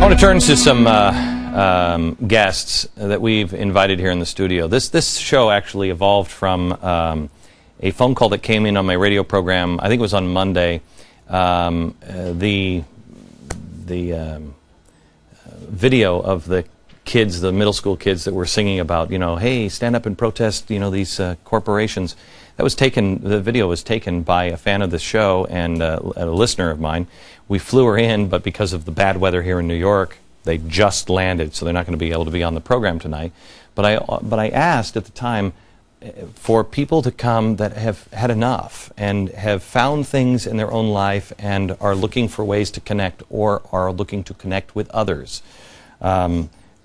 I want to turn to some guests that we've invited here in the studio. This show actually evolved from a phone call that came in on my radio program. I think it was on Monday. The video of the kids, the middle school kids that were singing about, you know, hey, stand up and protest, you know, these corporations. That was taken. The video was taken by a fan of the show and a listener of mine. We flew her in, but because of the bad weather here in New York, they just landed, so they're not going to be able to be on the program tonight. But I asked at the time for people to come that have had enough and have found things in their own life and are looking for ways to connect or are looking to connect with others.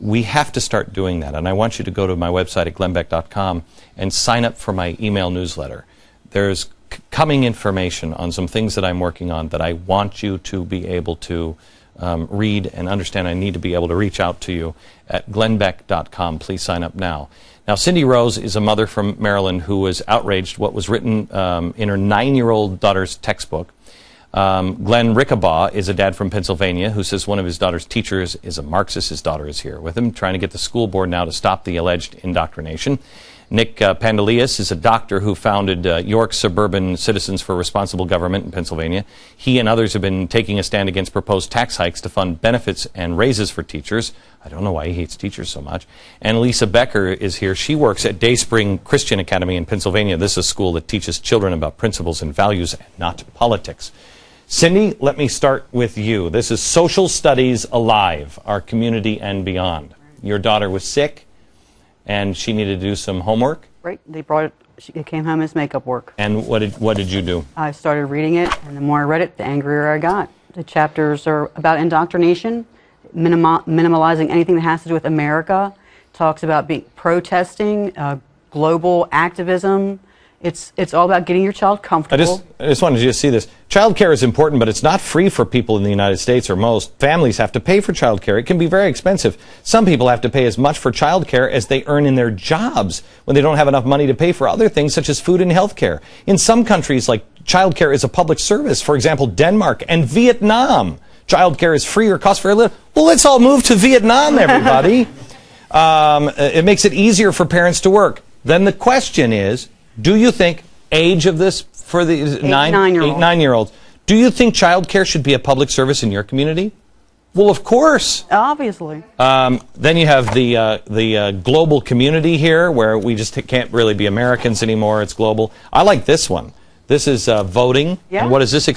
We have to start doing that, and I want you to go to my website at glennbeck.com and sign up for my email newsletter. There's coming information on some things that I'm working on that I want you to be able to read and understand. I need to be able to reach out to you at glennbeck.com. Please sign up now. Now, Cindy Rose is a mother from Maryland who was outraged what was written in her 9-year-old daughter's textbook. Glenn Rickabaugh is a dad from Pennsylvania who says one of his daughter's teachers is a Marxist. His daughter is here with him, trying to get the school board now to stop the alleged indoctrination. Nick Pandelias is a doctor who founded York Suburban Citizens for Responsible Government in Pennsylvania. He and others have been taking a stand against proposed tax hikes to fund benefits and raises for teachers. I don't know why he hates teachers so much. And Lisa Becker is here. She works at Dayspring Christian Academy in Pennsylvania. This is a school that teaches children about principles and values and not politics. Cindy, let me start with you. This is Social Studies Alive, Our Community and Beyond. Your daughter was sick, and she needed to do some homework. Right. They brought it. It came home as makeup work. And what did you do? I started reading it, and the more I read it, the angrier I got. The chapters are about indoctrination, minimalizing anything that has to do with America. Talks about protesting, global activism. It's all about getting your child comfortable. I just wanted you to see this. Child care is important, but it's not free for people in the United States, or most. Families have to pay for child care. It can be very expensive. Some people have to pay as much for child care as they earn in their jobs when they don't have enough money to pay for other things such as food and health care. In some countries, like, child care is a public service. For example, Denmark and Vietnam. Child care is free or costs very little. Well, let's all move to Vietnam, everybody. It makes it easier for parents to work. Then the question is, do you think age of this for the 9-year-olds? Do you think child care should be a public service in your community? Well, of course. Obviously. Then you have the global community here, where we just can't really be Americans anymore. It's global. I like this one. This is voting. Yeah. And what is this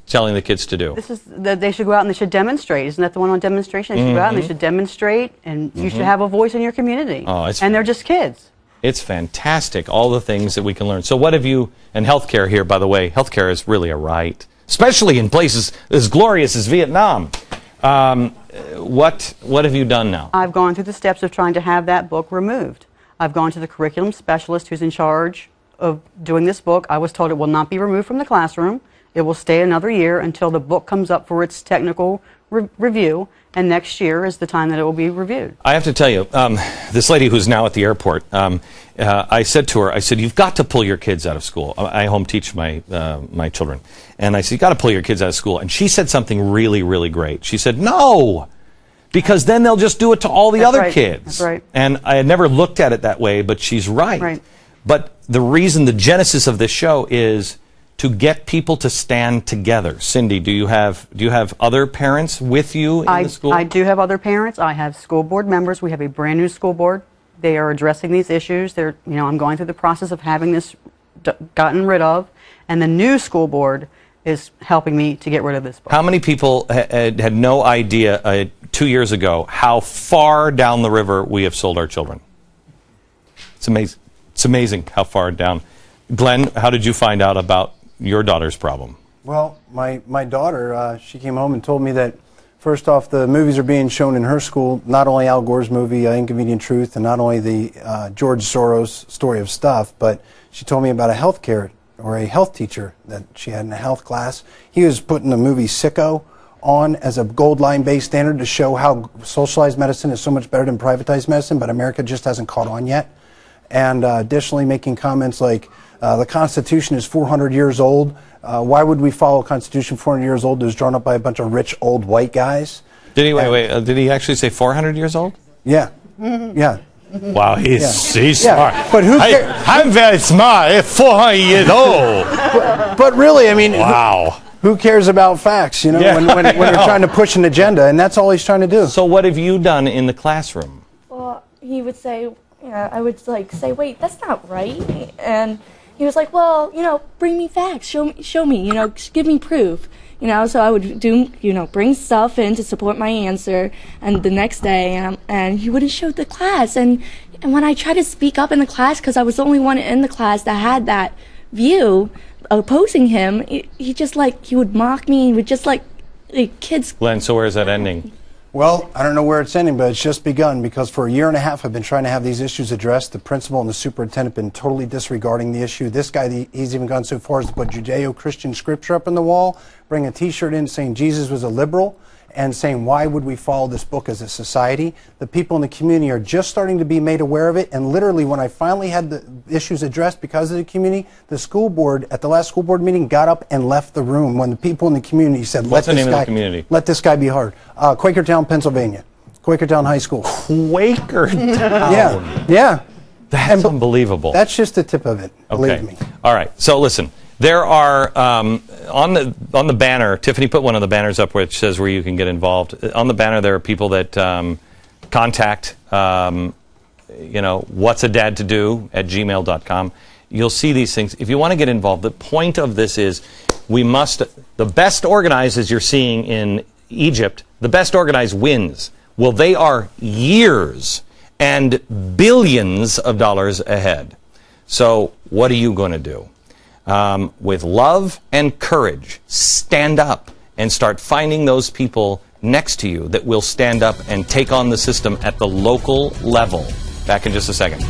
telling the kids to do? This is that they should go out and they should demonstrate. Isn't that the one on demonstration? They should go out and they should demonstrate, and you should have a voice in your community. Oh, and they're just kids. It's fantastic, all the things that we can learn. So what have you, and healthcare here, by the way, healthcare is really a right, especially in places as glorious as Vietnam. What have you done now? I've gone through the steps of trying to have that book removed. I've gone to the curriculum specialist who's in charge of doing this book. I was told it will not be removed from the classroom. It will stay another year until the book comes up for its technical review, and next year is the time that it will be reviewed. I have to tell you, this lady who's now at the airport, I said to her, I said, you've got to pull your kids out of school. I home teach my children. And I said, you've got to pull your kids out of school. And she said something really, really great. She said, no, because then they'll just do it to all the other kids. That's right. And I had never looked at it that way, but she's right. Right. But the reason, the genesis of this show is to get people to stand together. Cindy, do you have other parents with you in the school? I do have other parents. I have school board members. We have a brand new school board. They are addressing these issues. I'm going through the process of having this gotten rid of, and the new school board is helping me to get rid of this book. How many people had no idea 2 years ago how far down the river we have sold our children? It's amazing. It's amazing how far down. Glenn, how did you find out about your daughter's problem? Well, my daughter, she came home and told me that, first off, the movies are being shown in her school, not only Al Gore's movie, Inconvenient Truth, and not only the George Soros Story of Stuff, but she told me about a health teacher that she had in a health class. He was putting the movie Sicko on as a gold line-based standard to show how socialized medicine is so much better than privatized medicine, but America just hasn't caught on yet. And additionally making comments like, the Constitution is 400 years old. Why would we follow a Constitution 400 years old that was drawn up by a bunch of rich old white guys? Did he, did he actually say 400 years old? Yeah. Yeah. Wow, he's Yeah. smart. But who I'm very smart. At 400 years old. But really, I mean, Wow. who cares about facts, you know, Yeah. when you're trying to push an agenda, and that's all he's trying to do. So what have you done in the classroom? Well, he would say, I would like say, wait, that's not right. And he was like, well, bring me facts, show me, give me proof. So I would do, bring stuff in to support my answer, and the next day, and he wouldn't show the class. And when I tried to speak up in the class, because I was the only one in the class that had that view opposing him, he just he would mock me. He would just kids. Glenn, so where is that ending? Well, I don't know where it's ending, but it's just begun, because for a year and a half I've been trying to have these issues addressed. The principal and the superintendent have been totally disregarding the issue. This guy, he's even gone so far as to put Judeo-Christian scripture up on the wall, bring a T-shirt in saying Jesus was a liberal, and saying, why would we follow this book as a society? The people in the community are just starting to be made aware of it, and literally when I finally had the issues addressed because of the community, the school board, at the last school board meeting, got up and left the room when the people in the community said, What's the name of the community? Let this guy be hard. Quakertown, Pennsylvania. Quakertown High School. Quakertown. Yeah. That's unbelievable. That's just the tip of it, believe me. All right. So listen, there are on the banner. Tiffany put one of the banners up which says where you can get involved. On the banner, there are people that contact. What's a dad to do at gmail.com. You'll see these things. If you want to get involved, the point of this is the best organized, as you're seeing in Egypt, the best organized wins. Well, they are years and billions of dollars ahead. So what are you going to do? With love and courage, stand up and start finding those people next to you that will stand up and take on the system at the local level. Back in just a second.